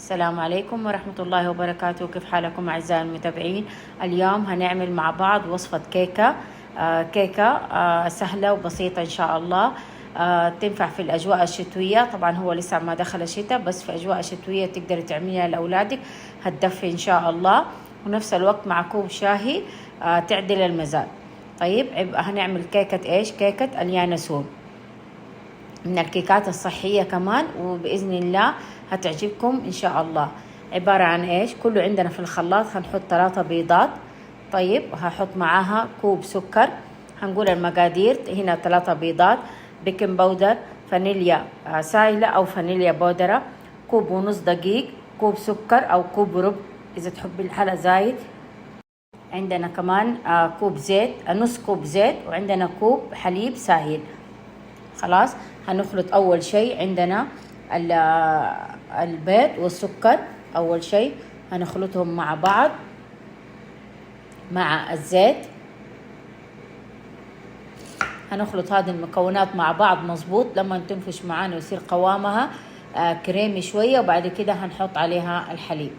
السلام عليكم ورحمة الله وبركاته. كيف حالكم أعزائي المتابعين؟ اليوم هنعمل مع بعض وصفة كيكة. سهلة وبسيطة إن شاء الله. تنفع في الأجواء الشتوية. طبعا هو لسه ما دخل الشتاء، بس في أجواء شتوية تقدر تعمليها لأولادك، هتدفي إن شاء الله، ونفس الوقت مع كوب شاهي تعدل المزاج. طيب هنعمل كيكة إيش؟ كيكة اليانسون، من الكيكات الصحية كمان، وبإذن الله هتعجبكم إن شاء الله. عبارة عن إيش؟ كله عندنا في الخلاط هنحط 3 بيضات. طيب هحط معاها كوب سكر. هنقول المقادير هنا: 3 بيضات، بيكنج باودر، فانيليا سايلة أو فانيليا بودرة، كوب ونص دقيق، كوب سكر أو كوب ربع إذا تحبي الحلا زايد. عندنا كمان كوب زيت، نص كوب زيت، وعندنا كوب حليب سائل. خلاص، هنخلط أول شيء عندنا البيض والسكر. أول شيء هنخلطهم مع بعض مع الزيت. هنخلط هذه المكونات مع بعض مظبوط لما تنفش معانا ويصير قوامها كريمي شوية، وبعد كده هنحط عليها الحليب.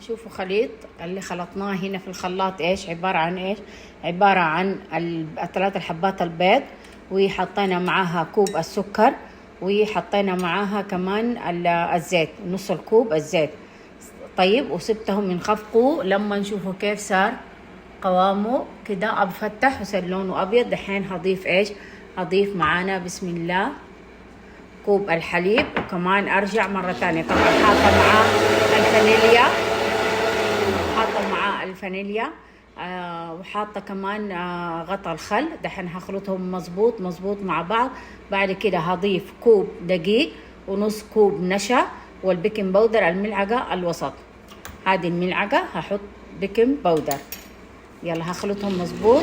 شوفوا خليط اللي خلطناه هنا في الخلاط ايش عبارة عن ايش؟ عبارة عن 3 حبات البيض، وحطينا معاها كوب السكر، وحطينا معاها كمان الزيت، نص الكوب الزيت. طيب وسبتهم ينخفقوا لما نشوفوا كيف صار قوامه كده فتح وصار لونه ابيض. دحين هضيف ايش؟ هضيف معانا بسم الله كوب الحليب، وكمان ارجع مرة ثانية. طبعا حاطة معاه الفانيليا، وحاطة كمان غطا الخل. دحين هخلطهم مظبوط مع بعض. بعد كده هضيف كوب دقيق ونص كوب نشا، والبيكنج باودر الملعقة الوسط. هذه الملعقة هحط بيكنج باودر. يلا هخلطهم مظبوط.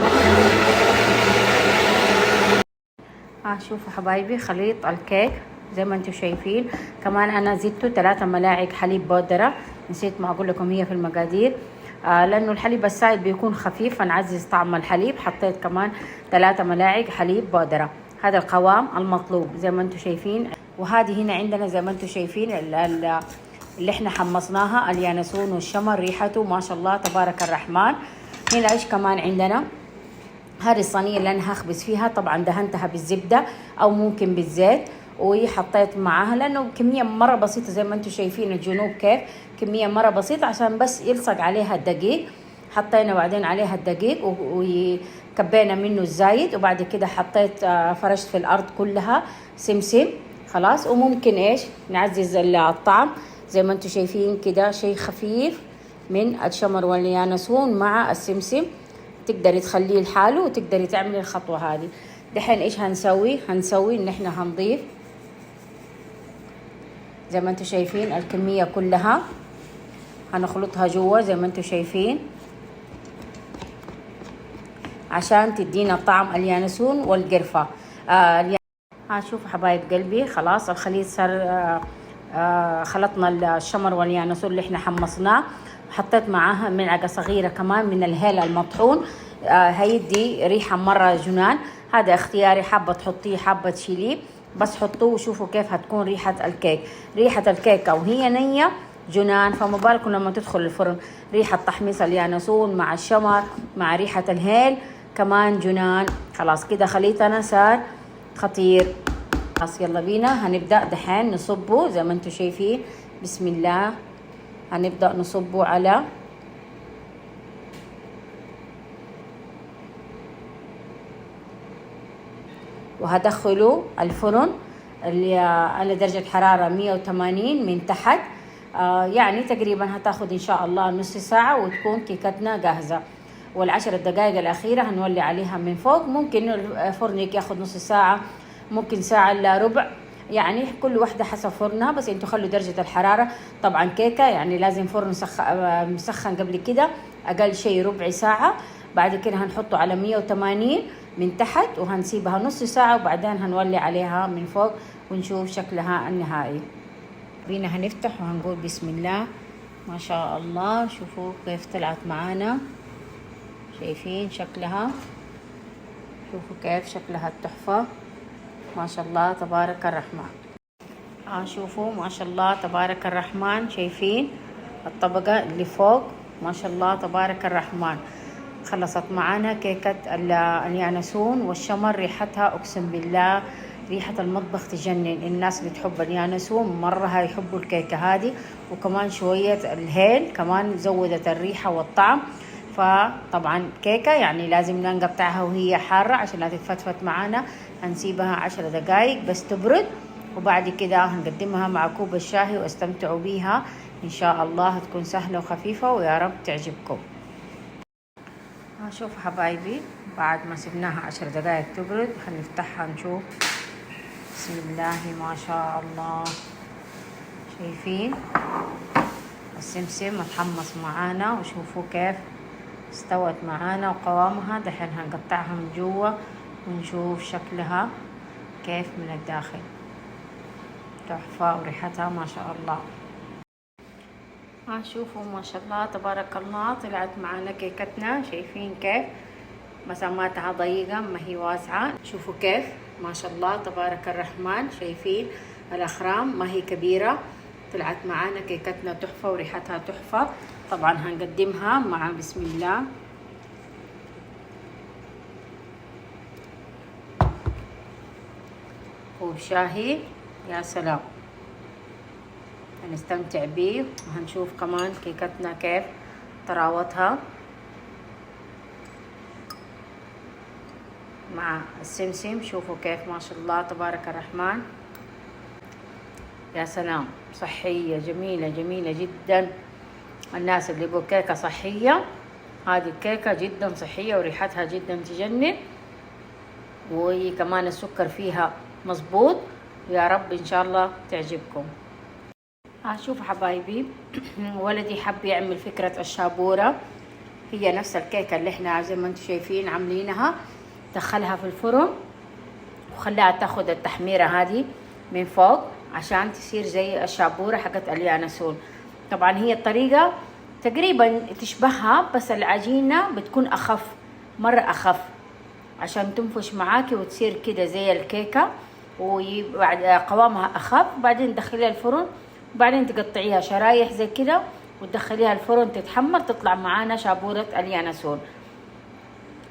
شوفوا حبايبي خليط الكيك زي ما انتم شايفين. كمان انا زدته 3 ملاعق حليب بودرة، نسيت ما اقول لكم هي في المقادير. لانه الحليب السائل بيكون خفيف فنعزز طعم الحليب، حطيت كمان 3 ملاعق حليب بودرة. هذا القوام المطلوب زي ما انتم شايفين. وهذه هنا عندنا زي ما انتم شايفين اللي احنا حمصناها، اليانسون والشمر، ريحته ما شاء الله تبارك الرحمن. هنا ايش كمان عندنا؟ هذه الصينية اللي أنا هخبز فيها، طبعا دهنتها بالزبدة أو ممكن بالزيت، وحطيت معاها لأنه كمية مرة بسيطة زي ما أنتم شايفين الجنوب كيف كمية مرة بسيطة عشان بس يلصق عليها الدقيق. حطينا بعدين عليها الدقيق وكبينا منه الزايد، وبعد كده حطيت فرشت في الأرض كلها سمسم. خلاص، وممكن إيش نعزز الطعم زي ما أنتم شايفين كده، شيء خفيف من الشمر واليانسون مع السمسم. تقدري تخليه لحاله وتقدري تعملي الخطوة هذه. دحين ايش هنسوي ان احنا هنضيف زي ما انتم شايفين الكمية كلها، هنخلطها جوا زي ما انتم شايفين عشان تدينا طعم اليانسون والقرفة. شوفوا حبايب قلبي، خلاص الخليط صار. خلطنا الشمر واليانسون اللي احنا حمصناه، حطيت معاها ملعقة صغيرة كمان من الهيل المطحون. هيدي ريحة مرة جنان. هذا اختياري، حابة تحطيه حابة تشيليه، بس حطوه وشوفوا كيف هتكون ريحة الكيك. ريحة الكيكة وهي نية جنان، فما بالكم لما تدخل الفرن. ريحة تحميص اليانسون مع الشمر مع ريحة الهيل كمان جنان. خلاص كده خليطنا صار خطير. خلاص يلا بينا هنبدأ دحين نصبه زي ما انتم شايفين. بسم الله، هنبدأ نصبه على وهدخله الفرن اللي على درجة حرارة 180 من تحت. يعني تقريبا هتاخد ان شاء الله نص ساعة وتكون كيكتنا جاهزة. وال10 دقائق الأخيرة هنولي عليها من فوق. ممكن فرنك ياخد نص ساعة، ممكن ساعة إلا ربع، يعني كل واحدة حسب فرنها. بس انتوا خلوا درجة الحرارة، طبعا كيكة يعني لازم فرن مسخن قبل كده، أقل شيء ربع ساعة. بعد كده هنحطه على 180 من تحت وهنسيبها نص ساعة، وبعدين هنولي عليها من فوق ونشوف شكلها النهائي. بينا هنفتح وهنقول بسم الله. ما شاء الله، شوفوا كيف طلعت معانا. شايفين شكلها؟ شوفوا كيف شكلها التحفة ما شاء الله تبارك الرحمن. شوفوا ما شاء الله تبارك الرحمن، شايفين الطبقة اللي فوق ما شاء الله تبارك الرحمن. خلصت معانا كيكة اليانسون والشمر، ريحتها أقسم بالله ريحة المطبخ تجنن. الناس اللي تحب اليانسون مرة هيحبوا الكيكة هذه، وكمان شوية الهيل كمان زودت الريحة والطعم. فطبعا كيكة يعني لازم نقطعها وهي حارة عشان لا تتفتفت معانا. هنسيبها 10 دقايق بس تبرد، وبعد كده هنقدمها مع كوب الشاي واستمتعوا بيها إن شاء الله. تكون سهلة وخفيفة ويا رب تعجبكم. شوفوا حبايبي بعد ما سبناها 10 دقايق تبرد هنفتحها نشوف. بسم الله ما شاء الله، شايفين السمسم متحمص معانا، وشوفوا كيف استوت معانا وقوامها. دحين هنقطعها من جوا ونشوف شكلها كيف من الداخل. تحفة وريحتها ما شاء الله. شوفوا ما شاء الله تبارك الله طلعت معانا كيكتنا. شايفين كيف مساماتها ضيقة ما هي واسعة. شوفوا كيف ما شاء الله تبارك الرحمن. شايفين الأخرام ما هي كبيرة. طلعت معانا كيكتنا تحفة وريحتها تحفة. طبعا هنقدمها مع بسم الله كوب شاهي. يا سلام، هنستمتع بيه. وهنشوف كمان كيكتنا كيف طراوتها مع السمسم. شوفوا كيف ما شاء الله تبارك الرحمن. يا سلام، صحية جميلة جميلة جدا. الناس اللي يبغوا كيكة صحية، هذه الكيكة جدا صحية وريحتها جدا تجنن، وكمان السكر فيها مظبوط. يا رب إن شاء الله تعجبكم. شوفوا حبايبي ولدي حب يعمل فكرة الشابورة. هي نفس الكيكة اللي احنا زي ما انتم شايفين عاملينها. دخلها في الفرن وخلاها تاخد التحميرة هذه من فوق عشان تصير زي الشابورة حقت اليانسون. طبعا هي الطريقة تقريبا تشبهها، بس العجينة بتكون أخف، مرة أخف، عشان تنفش معاكي وتصير كده زي الكيكة، وبعد قوامها أخف. بعدين تدخليها الفرن، وبعدين تقطعيها شرايح زي كده وتدخليها الفرن تتحمر، تطلع معانا شابورة اليانسون.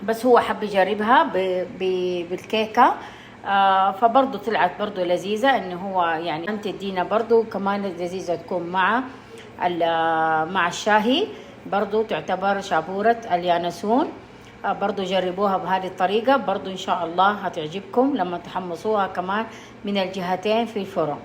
بس هو حب يجربها بالكيكة، فبرضه طلعت برضه لذيذة. انه هو يعني انت تدينا برضه كمان لذيذة تكون مع الشاهي، برضه تعتبر شابورة اليانسون. برضو جربوها بهذه الطريقة، برضو إن شاء الله هتعجبكم لما تحمصوها كمان من الجهتين في الفرن.